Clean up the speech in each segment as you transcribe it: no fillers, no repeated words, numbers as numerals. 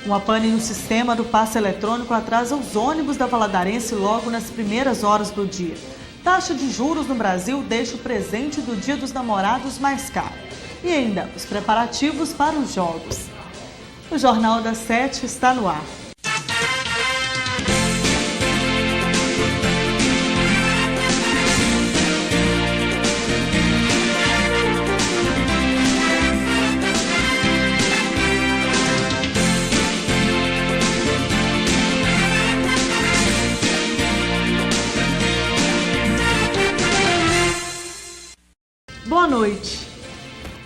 Uma pane no sistema do passe eletrônico atrasa os ônibus da Valadarense logo nas primeiras horas do dia. Taxa de juros no Brasil deixa o presente do Dia dos Namorados mais caro. E ainda os preparativos para os jogos. O Jornal das 7 está no ar. Boa noite.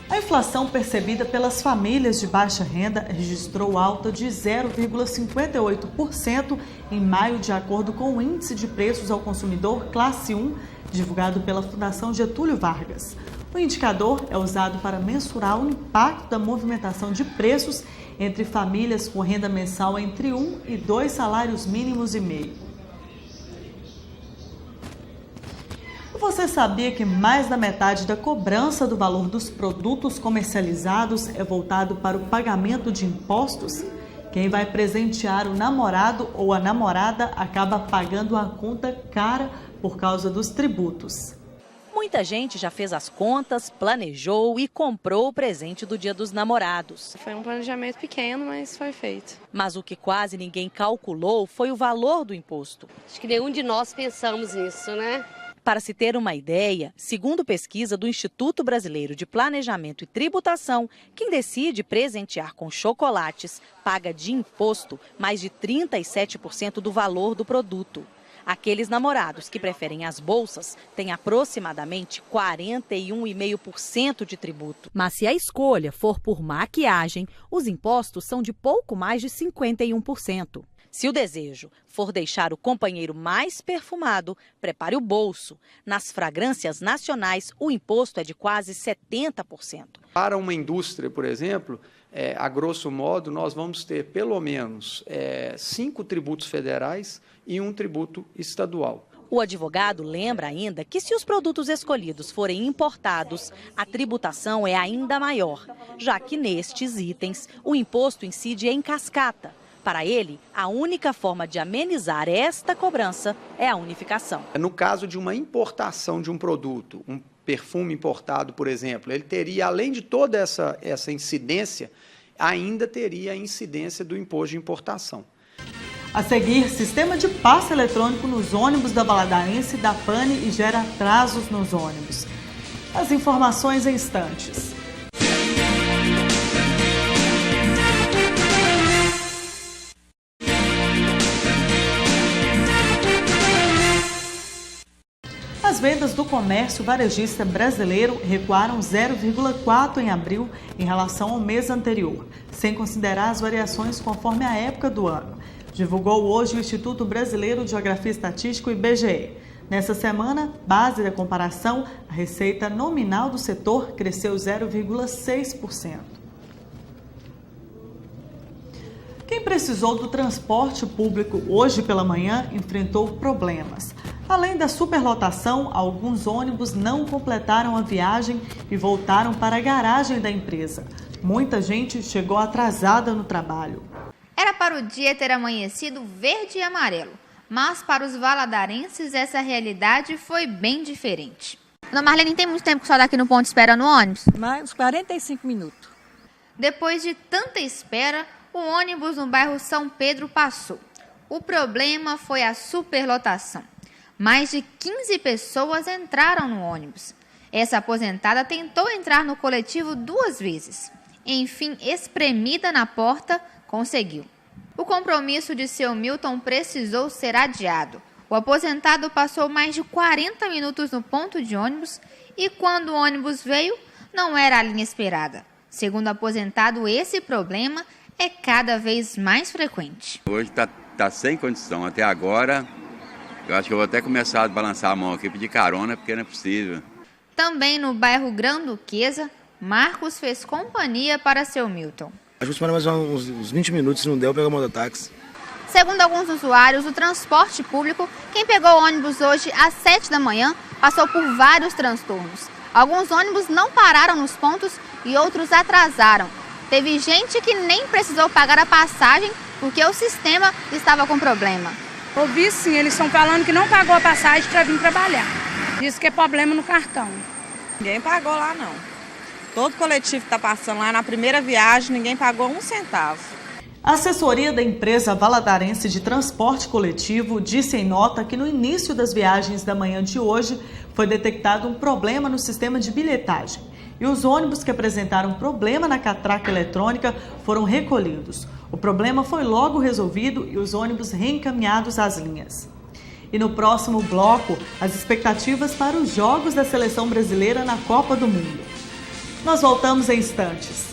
A inflação percebida pelas famílias de baixa renda registrou alta de 0,58% em maio, de acordo com o Índice de Preços ao Consumidor Classe 1, divulgado pela Fundação Getúlio Vargas. O indicador é usado para mensurar o impacto da movimentação de preços entre famílias com renda mensal entre 1 e 2 salários mínimos e meio. Você sabia que mais da metade da cobrança do valor dos produtos comercializados é voltado para o pagamento de impostos? Quem vai presentear o namorado ou a namorada acaba pagando a conta cara por causa dos tributos. Muita gente já fez as contas, planejou e comprou o presente do Dia dos Namorados. Foi um planejamento pequeno, mas foi feito. Mas o que quase ninguém calculou foi o valor do imposto. Acho que nenhum de nós pensamos nisso, né? Para se ter uma ideia, segundo pesquisa do Instituto Brasileiro de Planejamento e Tributação, quem decide presentear com chocolates paga de imposto mais de 37% do valor do produto. Aqueles namorados que preferem as bolsas têm aproximadamente 41,5% de tributo. Mas se a escolha for por maquiagem, os impostos são de pouco mais de 51%. Se o desejo for deixar o companheiro mais perfumado, prepare o bolso. Nas fragrâncias nacionais, o imposto é de quase 70%. Para uma indústria, por exemplo, a grosso modo, nós vamos ter pelo menos 5 tributos federais e 1 tributo estadual. O advogado lembra ainda que se os produtos escolhidos forem importados, a tributação é ainda maior, já que nestes itens o imposto incide em cascata. Para ele, a única forma de amenizar esta cobrança é a unificação. No caso de uma importação de um produto, um perfume importado, por exemplo, ele teria, além de toda essa incidência, ainda teria a incidência do imposto de importação. A seguir, sistema de passe eletrônico nos ônibus da Valadarense dá pane e gera atrasos nos ônibus. As informações em instantes. As vendas do comércio varejista brasileiro recuaram 0,4% em abril em relação ao mês anterior, sem considerar as variações conforme a época do ano. Divulgou hoje o Instituto Brasileiro de Geografia e Estatística, o IBGE. Nessa semana, base da comparação, a receita nominal do setor cresceu 0,6%. Quem precisou do transporte público hoje pela manhã enfrentou problemas. Além da superlotação, alguns ônibus não completaram a viagem e voltaram para a garagem da empresa. Muita gente chegou atrasada no trabalho. Era para o dia ter amanhecido verde e amarelo, mas para os valadarenses essa realidade foi bem diferente. Dona Marlene, tem muito tempo que só daqui no ponto esperando o ônibus? Mais uns 45 minutos. Depois de tanta espera, o ônibus no bairro São Pedro passou. O problema foi a superlotação. Mais de 15 pessoas entraram no ônibus. Essa aposentada tentou entrar no coletivo 2 vezes. Enfim, espremida na porta, conseguiu. O compromisso de seu Milton precisou ser adiado. O aposentado passou mais de 40 minutos no ponto de ônibus e quando o ônibus veio, não era a linha esperada. Segundo o aposentado, esse problema é cada vez mais frequente. Hoje tá sem condição. Até agora, eu acho que eu vou até começar a balançar a mão aqui e pedir carona, porque não é possível. Também no bairro Granduquesa, Marcos fez companhia para seu Milton. Acho que esperar mais uns 20 minutos, se não der, eu pego a mototáxi. Segundo alguns usuários do transporte público, quem pegou o ônibus hoje às 7 da manhã passou por vários transtornos. Alguns ônibus não pararam nos pontos e outros atrasaram. Teve gente que nem precisou pagar a passagem porque o sistema estava com problema. Ouvi sim, eles estão falando que não pagou a passagem para vir trabalhar. Diz que é problema no cartão. Ninguém pagou lá não. Todo coletivo que está passando lá na primeira viagem, ninguém pagou 1 centavo. A assessoria da empresa Valadarense de Transporte Coletivo disse em nota que no início das viagens da manhã de hoje foi detectado um problema no sistema de bilhetagem e os ônibus que apresentaram problema na catraca eletrônica foram recolhidos. O problema foi logo resolvido e os ônibus reencaminhados às linhas. E no próximo bloco, as expectativas para os jogos da seleção brasileira na Copa do Mundo. Nós voltamos em instantes.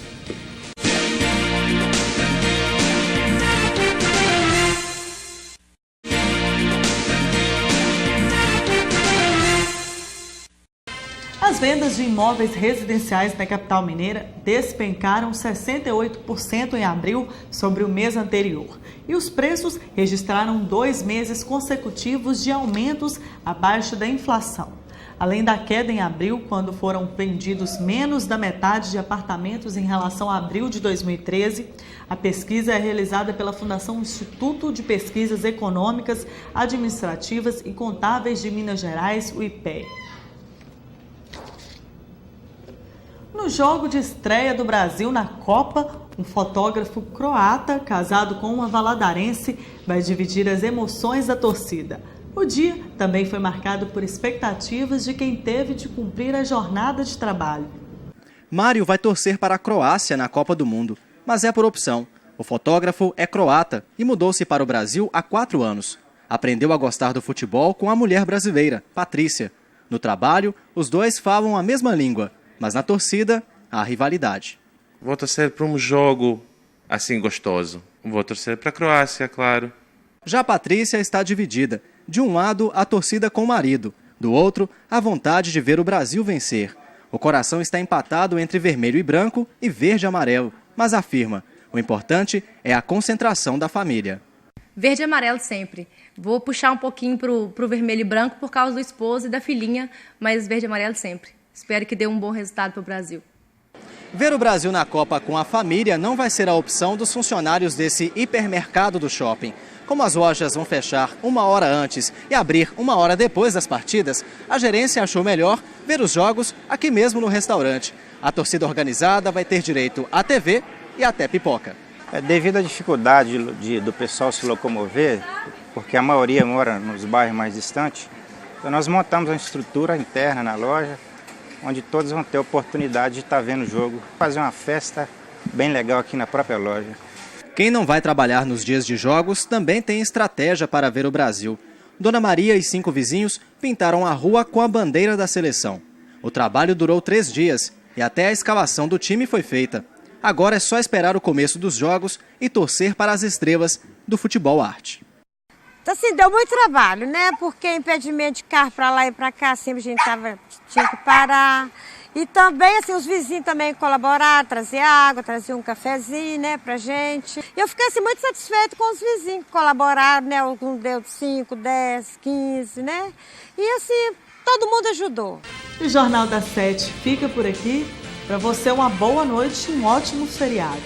As vendas de imóveis residenciais na capital mineira despencaram 68% em abril sobre o mês anterior. E os preços registraram 2 meses consecutivos de aumentos abaixo da inflação. Além da queda em abril, quando foram vendidos menos da metade de apartamentos em relação a abril de 2013, a pesquisa é realizada pela Fundação Instituto de Pesquisas Econômicas, Administrativas e Contábeis de Minas Gerais, o IPEA. No jogo de estreia do Brasil na Copa, um fotógrafo croata, casado com uma valadarense, vai dividir as emoções da torcida. O dia também foi marcado por expectativas de quem teve de cumprir a jornada de trabalho. Mário vai torcer para a Croácia na Copa do Mundo, mas é por opção. O fotógrafo é croata e mudou-se para o Brasil há 4 anos. Aprendeu a gostar do futebol com a mulher brasileira, Patrícia. No trabalho, os dois falam a mesma língua, mas na torcida, há rivalidade. Vou torcer para um jogo assim gostoso. Vou torcer para a Croácia, claro. Já a Patrícia está dividida. De um lado, a torcida com o marido. Do outro, a vontade de ver o Brasil vencer. O coração está empatado entre vermelho e branco e verde e amarelo. Mas afirma, o importante é a concentração da família. Verde e amarelo sempre. Vou puxar um pouquinho pro vermelho e branco por causa do esposo e da filhinha, mas verde e amarelo sempre. Espero que dê um bom resultado para o Brasil. Ver o Brasil na Copa com a família não vai ser a opção dos funcionários desse hipermercado do shopping. Como as lojas vão fechar 1 hora antes e abrir 1 hora depois das partidas, a gerência achou melhor ver os jogos aqui mesmo no restaurante. A torcida organizada vai ter direito à TV e até pipoca. Devido à dificuldade do pessoal se locomover, porque a maioria mora nos bairros mais distantes, então nós montamos uma estrutura interna na loja, onde todos vão ter a oportunidade de estar vendo o jogo, fazer uma festa bem legal aqui na própria loja. Quem não vai trabalhar nos dias de jogos também tem estratégia para ver o Brasil. Dona Maria e 5 vizinhos pintaram a rua com a bandeira da seleção. O trabalho durou 3 dias e até a escalação do time foi feita. Agora é só esperar o começo dos jogos e torcer para as estrelas do futebol arte. Assim, deu muito trabalho, né? Porque impedimento de carro para lá e para cá, sempre a gente tinha que parar. E também, assim, os vizinhos também colaboraram, traziam água, traziam um cafezinho, né, pra gente. E eu fiquei, assim, muito satisfeita com os vizinhos que colaboraram, né? Alguns deu 5, 10, 15, né? E, assim, todo mundo ajudou. O Jornal das 7 fica por aqui. Para você, uma boa noite e um ótimo feriado.